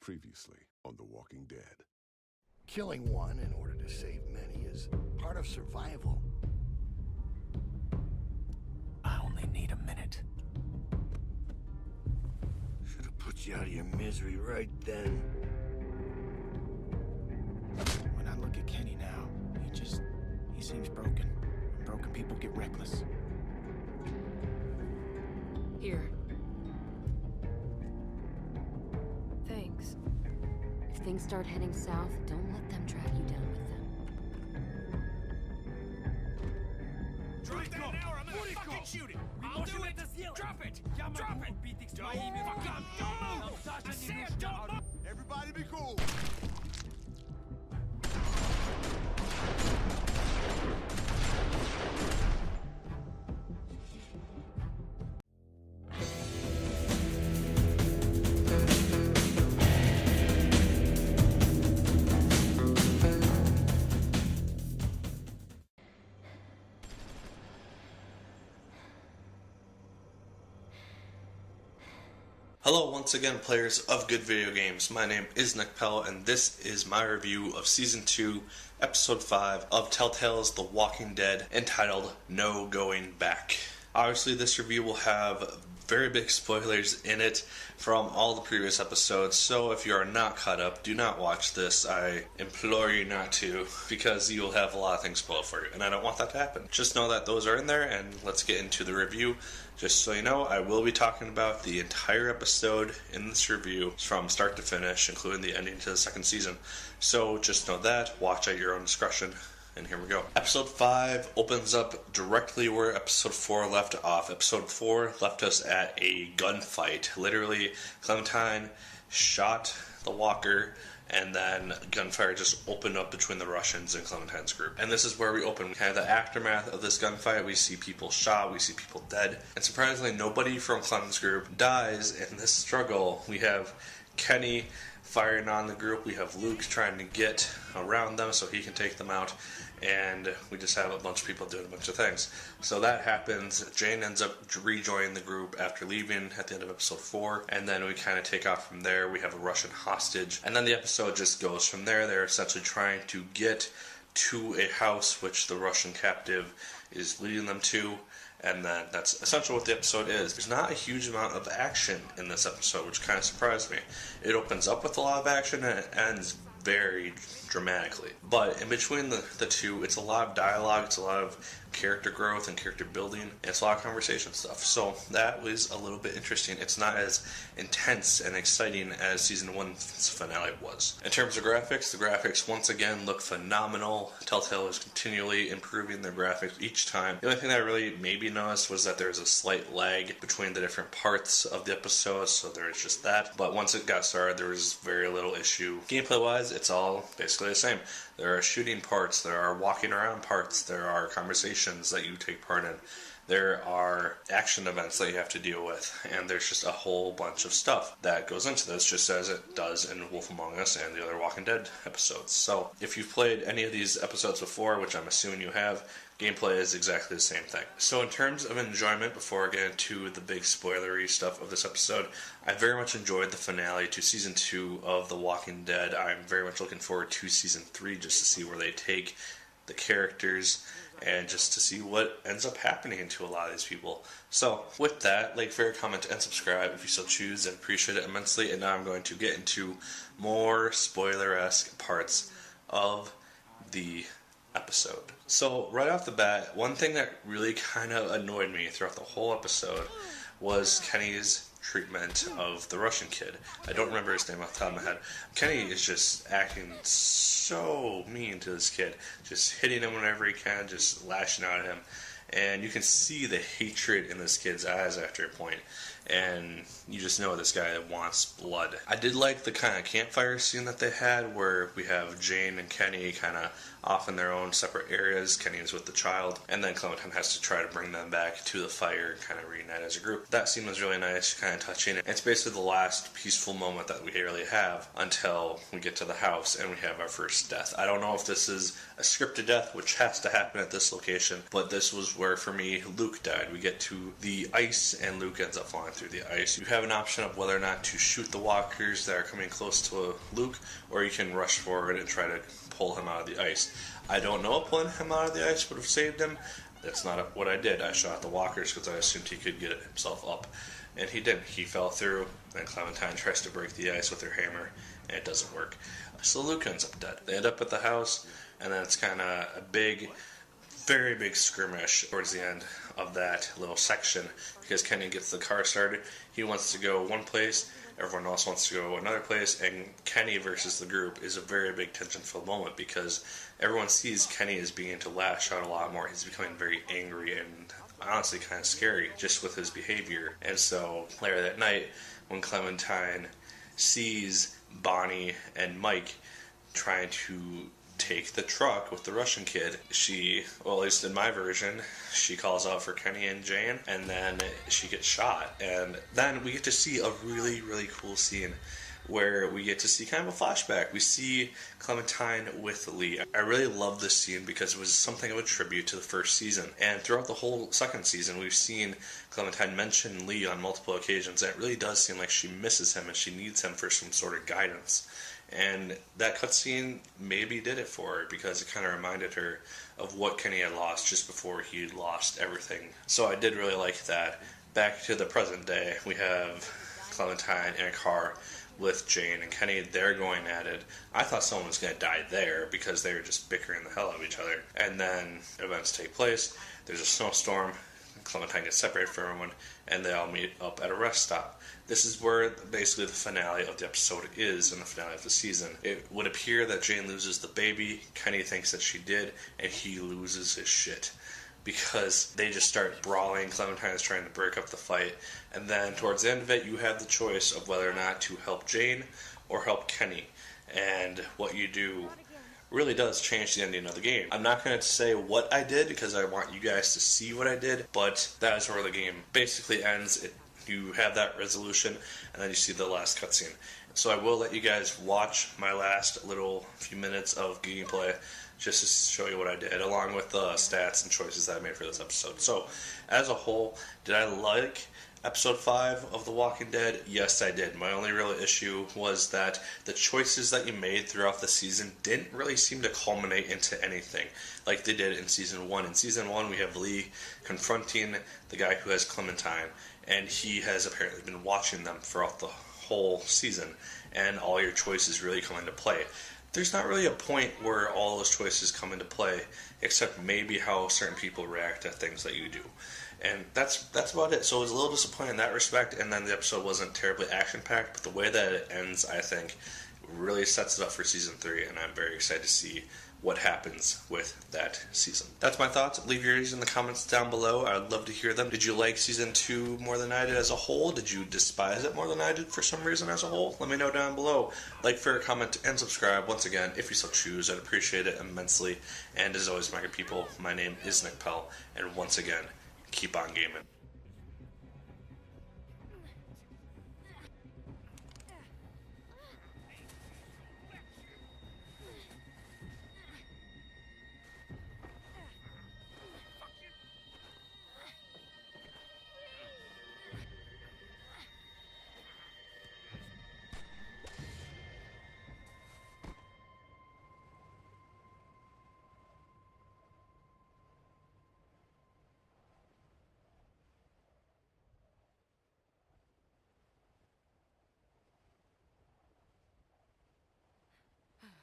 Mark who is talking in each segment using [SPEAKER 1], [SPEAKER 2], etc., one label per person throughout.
[SPEAKER 1] Previously on The Walking Dead.
[SPEAKER 2] Killing one in order to save many is part of survival.
[SPEAKER 3] I only need a minute.
[SPEAKER 2] Should have put you out of your misery right then.
[SPEAKER 3] When I look at Kenny now, he seems broken. And broken people get reckless.
[SPEAKER 4] Here. Thanks.
[SPEAKER 5] If things start heading south, don't let them drag you down with them.
[SPEAKER 6] Drop that now or I'm gonna fucking shoot it! I'll do it! Drop it! Drop it! Don't move! I said don't move!
[SPEAKER 1] Everybody be cool!
[SPEAKER 7] Hello once again, players of good video games. My name is Nick Pell, and this is my review of Season 2, Episode 5 of Telltale's The Walking Dead, entitled No Going Back. Obviously, this review will have very big spoilers in it from all the previous episodes, so if you are not caught up, do not watch this. I implore you not to, because you will have a lot of things spoiled for you, and I don't want that to happen. Just know that those are in there, and let's get into the review. Just so you know, I will be talking about the entire episode in this review from start to finish, including the ending to the second season. So just know that, watch at your own discretion, and here we go. Episode 5 opens up directly where Episode 4 left off. Episode 4 left us at a gunfight. Literally, Clementine shot the walker, and then gunfire just opened up between the Russians and Clementine's group. And this is where we open kind of the aftermath of this gunfight. We see people shot, we see people dead, and surprisingly nobody from Clem's group dies in this struggle. We have Kenny firing on the group, we have Luke trying to get around them so he can take them out, and we just have a bunch of people doing a bunch of things. So that happens. Jane ends up rejoining the group after leaving at the end of episode 4, and then we kind of take off from there. We have a Russian hostage, and then the episode just goes from there. They're essentially trying to get to a house which the Russian captive is leading them to, and then that's essentially what the episode is. There's not a huge amount of action in this episode, which kind of surprised me. It opens up with a lot of action, and it ends very dramatically. But in between the two, it's a lot of dialogue, it's a lot of character growth and character building, and it's a lot of conversation stuff. So that was a little bit interesting. It's not as intense and exciting as Season 1's finale was. In terms of graphics, the graphics once again look phenomenal. Telltale is continually improving their graphics each time. The only thing that I really maybe noticed was that there's a slight lag between the different parts of the episode, so there's just that. But once it got started, there was very little issue. Gameplay-wise, it's all basically the same. There are shooting parts, there are walking around parts, there are conversations that you take part in, there are action events that you have to deal with, and there's just a whole bunch of stuff that goes into this, just as it does in Wolf Among Us and the other Walking Dead episodes. So if you've played any of these episodes before, which I'm assuming you have, gameplay is exactly the same thing. So in terms of enjoyment, before I get into the big spoilery stuff of this episode, I very much enjoyed the finale to Season 2 of The Walking Dead. I'm very much looking forward to Season 3 just to see where they take the characters and just to see what ends up happening to a lot of these people. So with that, like, favorite, comment, and subscribe if you so choose, and appreciate it immensely. And now I'm going to get into more spoiler-esque parts of the episode. So right off the bat, one thing that really kind of annoyed me throughout the whole episode was Kenny's treatment of the Russian kid. I don't remember his name off the top of my head. Kenny is just acting so mean to this kid, just hitting him whenever he can, just lashing out at him, and you can see the hatred in this kid's eyes after a point, and you just know this guy wants blood. I did like the kind of campfire scene that they had, where we have Jane and Kenny kind of off in their own separate areas. Kenny is with the child, and then Clementine has to try to bring them back to the fire and kind of reunite as a group. That scene was really nice, kind of touching. It's basically the last peaceful moment that we really have until we get to the house and we have our first death. I don't know if this is a scripted death, which has to happen at this location, but this was episodes where, for me, Luke died. We get to the ice, and Luke ends up falling through the ice. You have an option of whether or not to shoot the walkers that are coming close to Luke, or you can rush forward and try to pull him out of the ice. I don't know if pulling him out of the ice would have saved him. That's not what I did. I shot the walkers because I assumed he could get himself up. And he didn't. He fell through, and Clementine tries to break the ice with her hammer, and it doesn't work. So Luke ends up dead. They end up at the house, and then it's kind of a big, very big skirmish towards the end of that little section, because Kenny gets the car started. He wants to go one place, everyone else wants to go another place, and Kenny versus the group is a very big tension-filled moment, because everyone sees Kenny as beginning to lash out a lot more. He's becoming very angry and honestly kind of scary just with his behavior. And so later that night, when Clementine sees Bonnie and Mike trying to take the truck with the Russian kid, she, well, at least in my version, she calls out for Kenny and Jane, and then she gets shot. And then we get to see a really, really cool scene where we get to see kind of a flashback. We see Clementine with Lee. I really love this scene because it was something of a tribute to the first season. And throughout the whole second season, we've seen Clementine mention Lee on multiple occasions. And it really does seem like she misses him and she needs him for some sort of guidance. And that cutscene maybe did it for her, because it kind of reminded her of what Kenny had lost just before he had lost everything. So I did really like that. Back to the present day, we have Clementine in a car with Jane and Kenny. They're going at it. I thought someone was going to die there because they were just bickering the hell out of each other. And then events take place. There's a snowstorm. Clementine gets separated from everyone, and they all meet up at a rest stop. This is where basically the finale of the episode is, and the finale of the season. It would appear that Jane loses the baby. Kenny thinks that she did, and he loses his shit, because they just start brawling. Clementine is trying to break up the fight, and then towards the end of it, you have the choice of whether or not to help Jane or help Kenny, and what you do really does change the ending of the game. I'm not going to say what I did because I want you guys to see what I did, but that is where the game basically ends. You have that resolution, and then you see the last cutscene. So I will let you guys watch my last little few minutes of gameplay just to show you what I did, along with the stats and choices that I made for this episode. So, as a whole, did I like Episode 5 of The Walking Dead? Yes, I did. My only real issue was that the choices that you made throughout the season didn't really seem to culminate into anything like they did in Season 1. In Season 1, we have Lee confronting the guy who has Clementine, and he has apparently been watching them throughout the whole season, and all your choices really come into play. There's not really a point where all those choices come into play, except maybe how certain people react to things that you do. And that's about it. So it was a little disappointing in that respect, and then the episode wasn't terribly action-packed, but the way that it ends, I think, really sets it up for Season 3, and I'm very excited to see what happens with that season. That's my thoughts. Leave yours in the comments down below. I'd love to hear them. Did you like Season 2 more than I did as a whole? Did you despise it more than I did for some reason as a whole? Let me know down below. Like, favorite, comment, and subscribe. Once again, if you so choose, I'd appreciate it immensely. And as always, my good people, my name is Nick Pell, and once again, keep on gaming.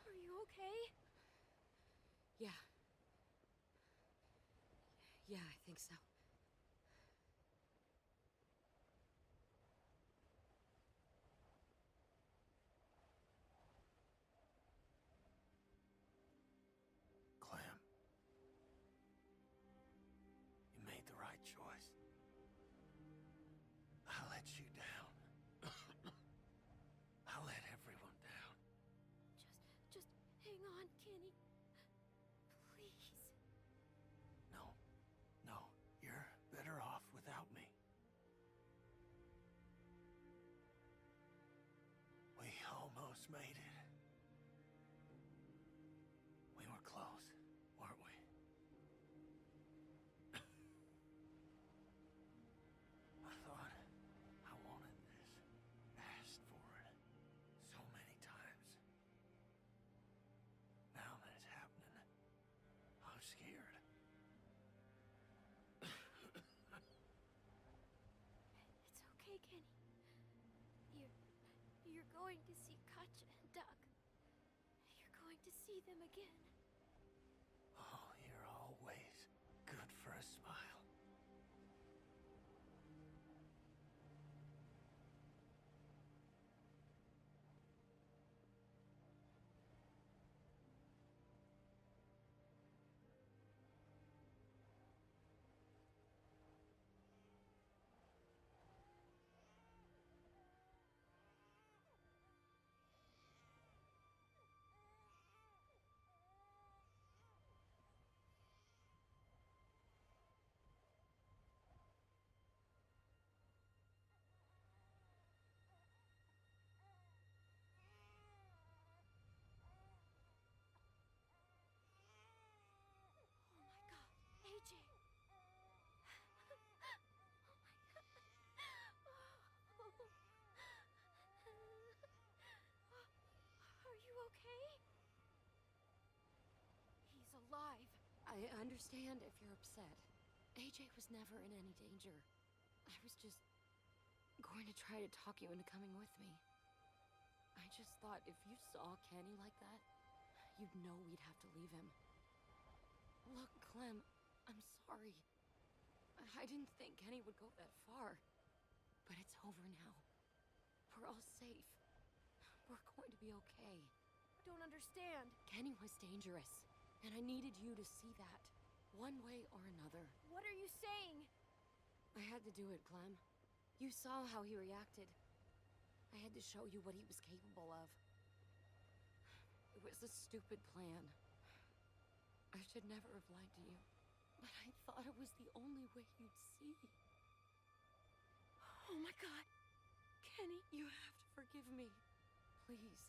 [SPEAKER 5] Are you okay? Yeah. Yeah, I think so.
[SPEAKER 2] Clem, you made the right choice. I let you down. I let everyone down.
[SPEAKER 5] Just hang on, Kenny. Please.
[SPEAKER 2] No, you're better off without me. We almost made it. We were close, weren't we?
[SPEAKER 8] You're going to see Katja and Doug. You're going to see them again.
[SPEAKER 2] Oh, you're always good for a smile.
[SPEAKER 8] AJ! Oh my god. Are you okay? He's alive.
[SPEAKER 5] I understand if you're upset. AJ was never in any danger. I was just going to try to talk you into coming with me. I just thought if you saw Kenny like that, you'd know we'd have to leave him. Look, Clem, I'm sorry. I didn't think Kenny would go that far. But it's over now. We're all safe. We're going to be okay.
[SPEAKER 8] Don't understand.
[SPEAKER 5] Kenny was dangerous, and I needed you to see that, one way or another.
[SPEAKER 8] What are you saying?
[SPEAKER 5] I had to do it, Clem. You saw how he reacted. I had to show you what he was capable of. It was a stupid plan. I should never have lied to you. But I thought it was the only way you'd see.
[SPEAKER 8] Oh my god. Kenny.
[SPEAKER 5] You have to forgive me. Please.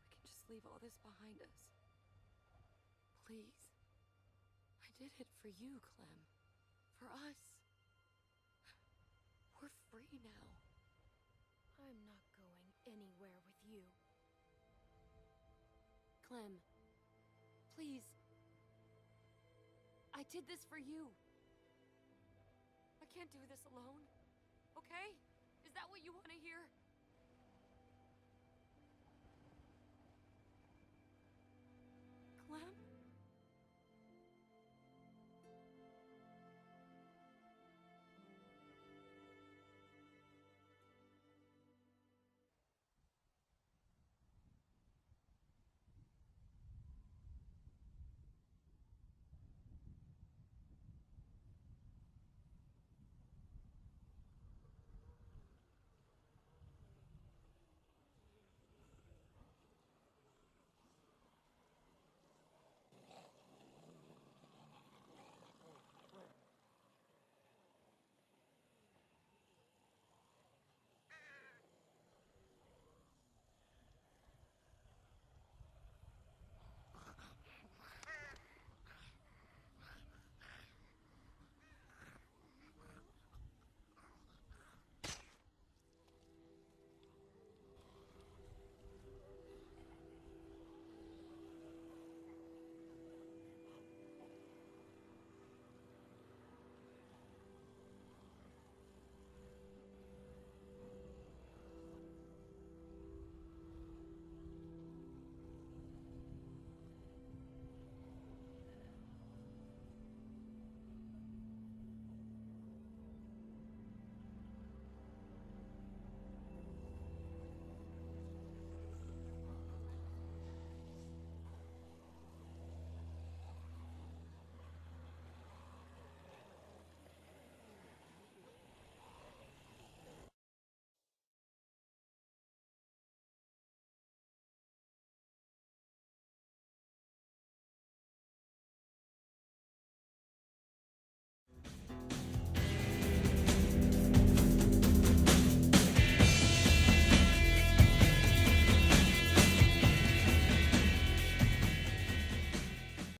[SPEAKER 5] We can just leave all this behind us. Please. I did it for you, Clem. For us. We're free now.
[SPEAKER 8] I'm not going anywhere with you.
[SPEAKER 5] Clem. Please. I did this for you. I can't do this alone. Okay? Is that what you want to hear?